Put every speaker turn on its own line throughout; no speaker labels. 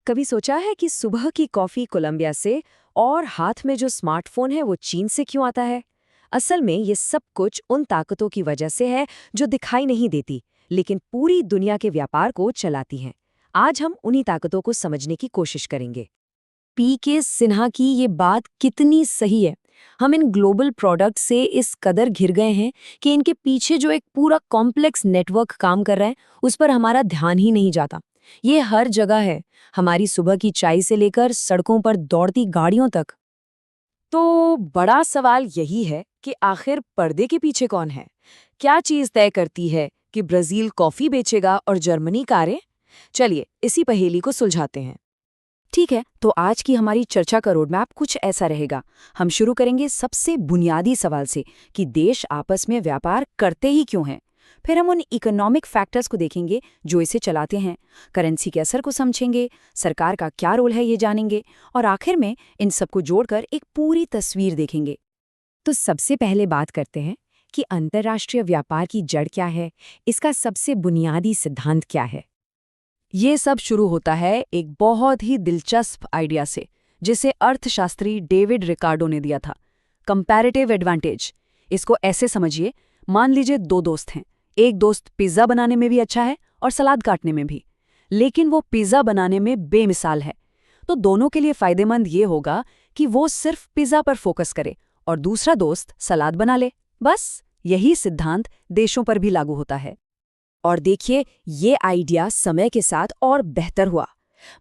कभी सोचा है कि सुबह की कॉफी कोलंबिया से और हाथ में जो स्मार्टफोन है वो चीन से क्यों आता है? असल में ये सब कुछ उन ताकतों की वजह से है जो दिखाई नहीं देती, लेकिन पूरी दुनिया के व्यापार को चलाती हैं। आज हम उन्हीं ताकतों को समझने की कोशिश करेंगे।
पीके सिन्हा की ये बात कितनी सही है। हम इन ग्लोबल प्रोडक्ट से इस कदर घिर गए हैं कि इनके पीछे जो एक पूरा कॉम्प्लेक्स नेटवर्क काम कर रहा है उस पर हमारा ध्यान ही नहीं जाता। ये हर जगह है, हमारी सुबह की चाय से लेकर सड़कों पर दौड़ती गाड़ियों तक।
तो बड़ा सवाल यही है कि आखिर पर्दे के पीछे कौन है? क्या चीज तय करती है कि ब्राजील कॉफी बेचेगा और जर्मनी कारें? चलिए इसी पहेली को सुलझाते हैं।
ठीक है, तो आज की हमारी चर्चा का रोडमैप कुछ ऐसा रहेगा। हम शुरू करेंगे सबसे बुनियादी सवाल से कि देश आपस में व्यापार करते ही क्यों हैं। फिर हम उन इकोनॉमिक फैक्टर्स को देखेंगे जो इसे चलाते हैं, करेंसी के असर को समझेंगे, सरकार का क्या रोल है ये जानेंगे, और आखिर में इन सबको जोड़कर एक पूरी तस्वीर देखेंगे। तो सबसे पहले बात करते हैं कि अंतर्राष्ट्रीय व्यापार की जड़ क्या है, इसका सबसे बुनियादी सिद्धांत क्या है।
ये सब शुरू होता है एक बहुत ही दिलचस्प आइडिया से, जिसे अर्थशास्त्री डेविड रिकार्डो ने दिया था, कंपैरेटिव एडवांटेज। इसको ऐसे समझिए, मान लीजिए दो दोस्त हैं। एक दोस्त पिज्ज़ा बनाने में भी अच्छा है और सलाद काटने में भी, लेकिन वो पिज्ज़ा बनाने में बेमिसाल है। तो दोनों के लिए फायदेमंद ये होगा कि वो सिर्फ पिज्ज़ा पर फोकस करे और दूसरा दोस्त सलाद बना ले। बस यही सिद्धांत देशों पर भी लागू होता है।
और देखिए, ये आइडिया समय के साथ और बेहतर हुआ।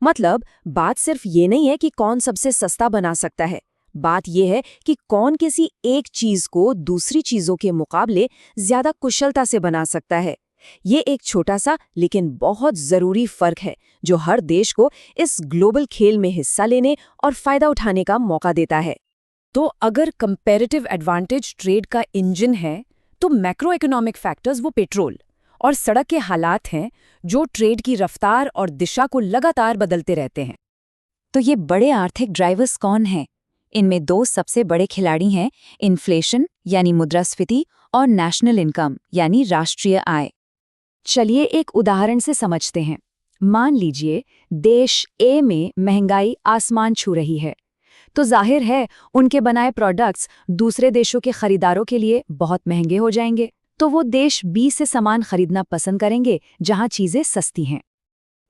मतलब बात सिर्फ ये नहीं है कि कौन सबसे सस्ता बना सकता है, बात ये है कि कौन किसी एक चीज को दूसरी चीजों के मुकाबले ज्यादा कुशलता से बना सकता है। ये एक छोटा सा लेकिन बहुत जरूरी फर्क है जो हर देश को इस ग्लोबल खेल में हिस्सा लेने और फायदा उठाने का मौका देता है। तो अगर कंपैरेटिव एडवांटेज ट्रेड का इंजन है, तो मैक्रो इकोनॉमिक फैक्टर्स वो पेट्रोल और सड़क के हालात हैं जो ट्रेड की रफ्तार और दिशा को लगातार बदलते रहते हैं।
तो ये बड़े आर्थिक ड्राइवर्स कौन हैं? इनमें दो सबसे बड़े खिलाड़ी हैं, इन्फ्लेशन यानी मुद्रास्फीति और नेशनल इनकम यानी राष्ट्रीय आय। चलिए एक उदाहरण से समझते हैं। मान लीजिए देश ए में महंगाई आसमान छू रही है, तो जाहिर है उनके बनाए प्रोडक्ट्स दूसरे देशों के खरीदारों के लिए बहुत महंगे हो जाएंगे। तो वो देश बी से सामान खरीदना पसंद करेंगे जहां चीजें सस्ती हैं।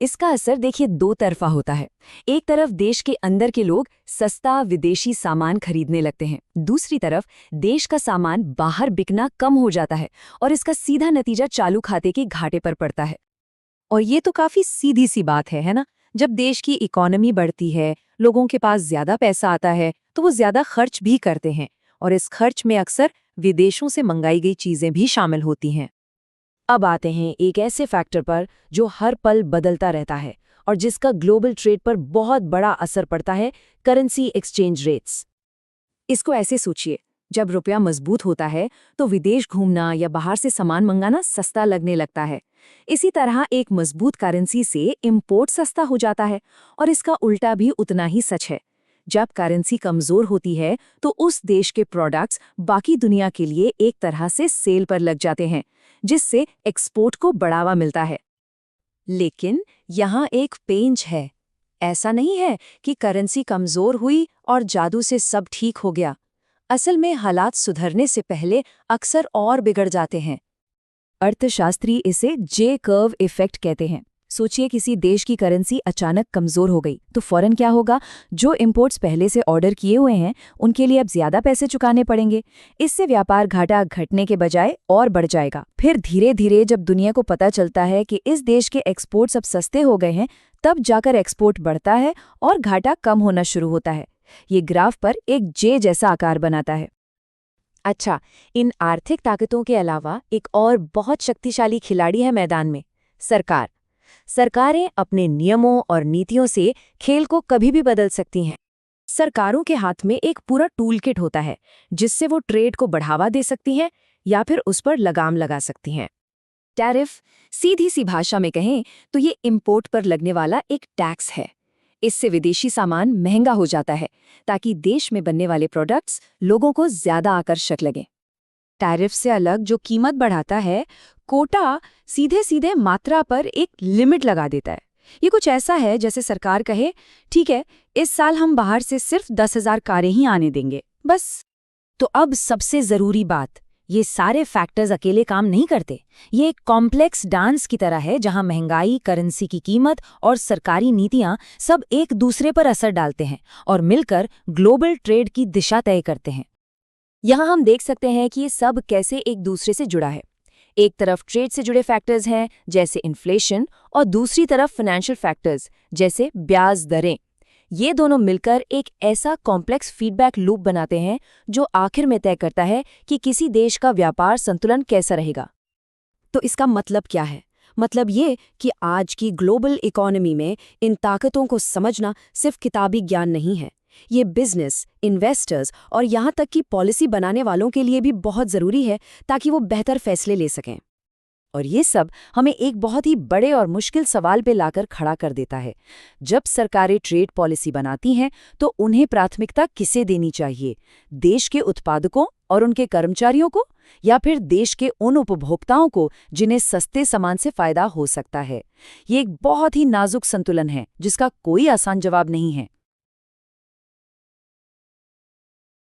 इसका असर देखिए दो तरफा होता है। एक तरफ देश के अंदर के लोग सस्ता विदेशी सामान खरीदने लगते हैं, दूसरी तरफ देश का सामान बाहर बिकना कम हो जाता है और इसका सीधा नतीजा चालू खाते के घाटे पर पड़ता है। और ये तो काफी सीधी सी बात है ना? जब देश की इकोनॉमी बढ़ती है, लोगों के पास ज्यादा पैसा आता है, तो वो ज्यादा खर्च भी करते हैं और इस खर्च में अक्सर विदेशों से मंगाई गई चीजें भी शामिल होती हैं। अब आते हैं एक ऐसे फैक्टर पर जो हर पल बदलता रहता है और जिसका ग्लोबल ट्रेड पर बहुत बड़ा असर पड़ता है, करेंसी एक्सचेंज रेट्स। इसको ऐसे सोचिए, जब रुपया मजबूत होता है तो विदेश घूमना या बाहर से सामान मंगाना सस्ता लगने लगता है। इसी तरह एक मजबूत करेंसी से इंपोर्ट सस्ता हो जाता है और इसका उल्टा भी उतना ही सच है। जब करेंसी कमजोर होती है तो उस देश के प्रोडक्ट्स बाकी दुनिया के लिए एक तरह से सेल पर लग जाते हैं, जिससे एक्सपोर्ट को बढ़ावा मिलता है। लेकिन यहाँ एक पेंच है। ऐसा नहीं है कि करेंसी कमजोर हुई और जादू से सब ठीक हो गया। असल में हालात सुधरने से पहले अक्सर और बिगड़ जाते हैं। अर्थशास्त्री इसे जे कर्व इफेक्ट कहते हैं। सोचिए किसी देश की करेंसी अचानक कमजोर हो गई तो फौरन क्या होगा? जो इंपोर्ट्स पहले से ऑर्डर किए हुए हैं उनके लिए अब ज्यादा पैसे चुकाने पड़ेंगे। इससे व्यापार घाटा घटने के बजाय और बढ़ जाएगा। फिर धीरे धीरे जब दुनिया को पता चलता है कि इस देश के एक्सपोर्ट्स अब सस्ते हो गए हैं, तब जाकर एक्सपोर्ट बढ़ता है और घाटा कम होना शुरू होता है। ये ग्राफ पर एक जे जैसा आकार बनाता है। अच्छा, इन आर्थिक ताकतों के अलावा एक और बहुत शक्तिशाली खिलाड़ी है मैदान में, सरकार। सरकारें अपने नियमों और नीतियों से खेल को कभी भी बदल सकती हैं। सरकारों के हाथ में एक पूरा टूल किट होता है जिससे वो ट्रेड को बढ़ावा दे सकती हैं या फिर उस पर लगाम लगा सकती हैं। टैरिफ, सीधी सी भाषा में कहें तो ये इंपोर्ट पर लगने वाला एक टैक्स है। इससे विदेशी सामान महंगा हो जाता है ताकि देश में बनने वाले प्रोडक्ट्स लोगों को ज्यादा आकर्षक लगें। टैरिफ से अलग जो कीमत बढ़ाता है, कोटा सीधे सीधे मात्रा पर एक लिमिट लगा देता है।
ये कुछ ऐसा है जैसे सरकार कहे, ठीक है, इस साल हम बाहर से सिर्फ 10,000 कारें ही आने देंगे, बस।
तो अब सबसे जरूरी बात, ये सारे फैक्टर्स अकेले काम नहीं करते। ये एक कॉम्प्लेक्स डांस की तरह है जहां महंगाई, करेंसी की कीमत और सरकारी नीतियां सब एक दूसरे पर असर डालते हैं और मिलकर ग्लोबल ट्रेड की दिशा तय करते हैं। यहाँ हम देख सकते हैं कि ये सब कैसे एक दूसरे से जुड़ा है। एक तरफ ट्रेड से जुड़े फैक्टर्स हैं जैसे इन्फ्लेशन, और दूसरी तरफ फाइनेंशियल फैक्टर्स जैसे ब्याज दरें। ये दोनों मिलकर एक ऐसा कॉम्प्लेक्स फीडबैक लूप बनाते हैं जो आखिर में तय करता है कि किसी देश का व्यापार संतुलन कैसा रहेगा। तो इसका मतलब क्या है? मतलब ये कि आज की ग्लोबल इकोनॉमी में इन ताकतों को समझना सिर्फ किताबी ज्ञान नहीं है। ये बिजनेस, इन्वेस्टर्स और यहाँ तक कि पॉलिसी बनाने वालों के लिए भी बहुत ज़रूरी है ताकि वो बेहतर फैसले ले सकें। और ये सब हमें एक बहुत ही बड़े और मुश्किल सवाल पे लाकर खड़ा कर देता है। जब सरकारें ट्रेड पॉलिसी बनाती हैं तो उन्हें प्राथमिकता किसे देनी चाहिए? देश के उत्पादकों और उनके कर्मचारियों को, या फिर देश के उन उपभोक्ताओं को जिन्हें सस्ते सामान से फायदा हो सकता है? ये एक बहुत ही नाजुक संतुलन है जिसका कोई आसान जवाब नहीं है।